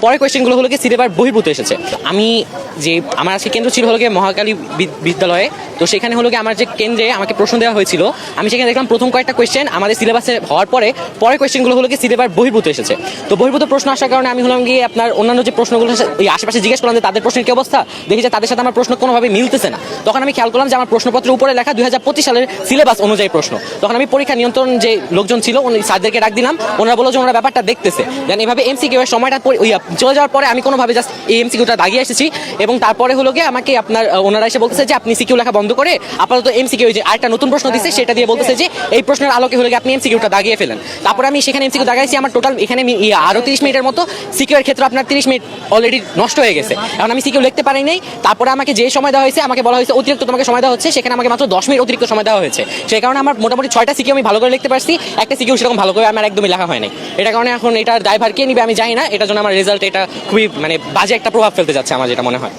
পরের কোয়েশ্চেনগুলো হলো কি সিলেবাস বহির্ভূত এসেছে। আমি যে আমার আজকে কেন্দ্র ছিল হলো গিয়ে মহাকালী বিদ্যালয়ে, তো সেখানে হলো গিয়ে আমার যে কেন্দ্রে আমাকে প্রশ্ন দেওয়া হয়েছিল, আমি সেখানে দেখলাম প্রথম কয়েকটা কোয়েশ্চেন আমাদের সিলেবাসে হওয়ার পরের কোয়েশ্চেনগুলো হলো কি সিলেবাস বহির্ভূত এসেছে। তো বহির্ভূত প্রশ্ন আসার কারণে আমি হলাম গিয়ে আপনার অন্যান্য যে প্রশ্নগুলো ওই আশেপাশে জিজ্ঞেস করলাম যে তাদের প্রশ্নের কি অবস্থা, দেখি যে তাদের সাথে আমার প্রশ্ন কোনোভাবে মিলতেছে না। তখন আমি খেয়াল করলাম যে আমার প্রশ্নপত্রের উপরে লেখা 2025 সালের সিলেবাস অনুযায়ী প্রশ্ন। তখন আমি পরীক্ষা নিয়ন্ত্রণ যে লোকজন ছিল উনি স্যারদেরকে ডাক দিলাম, ওনারা বললো যে ওনারা ব্যাপারটা দেখতেছে। দেন এইভাবে এমসিকিউ এর সময়টা চলে যাওয়ার পরে আমি কোনোভাবে জাস্ট এই এমসিকিউটা দাগিয়ে এসেছি, এবং তারপরে হলো গিয়ে আমাকে আপনার ওনারা এসে বলতেছে যে আপনি সিকিউ লেখা বন্ধ করে আপাতত এমসিকিউ যে আরেকটা নতুন প্রশ্ন দিচ্ছে সেটা দিয়ে বলতেছে যে এই প্রশ্নের আলোকে হলো গিয়ে আপনি এমসিকিউটা দাগিয়ে ফেলেন। তারপরে আমি সেখানে এমসিকিউ দাগাইছি, আমার টোটাল এখানে আরো 30 মিনিটের মতো, সিকিউ এর ক্ষেত্রে আপনার 30 মিনিট অলরেডি নষ্ট হয়ে গেছে। এখন আমি সিকিউ লিখতে পারি নাই। তারপরে আমাকে যে সময় দেওয়া হয়েছে, আমাকে বলা হয়েছে অতিরিক্ত তোমাকে সময় দেওয়া হচ্ছে, সেখানে আমাকে মাত্র 10 মিনিট অতিরিক্ত সময় দেওয়া হয়েছে। সেই কারণে আমার মোটামুটি 6টা সিকিউ আমি ভালো করে লিখতে পারছি, একটা সিকিউ সেরকম ভালো করে আমার একদমই লেখা হয় নাই। এটার কারণে এখন এটার দায়ভার কে নিবে আমি জানি না, এটার জন্য আমার রেজাল্ট এটা খুবই মানে বাজে একটা প্রভাব ফেলতে যাচ্ছে আমার যেটা মনে হয়।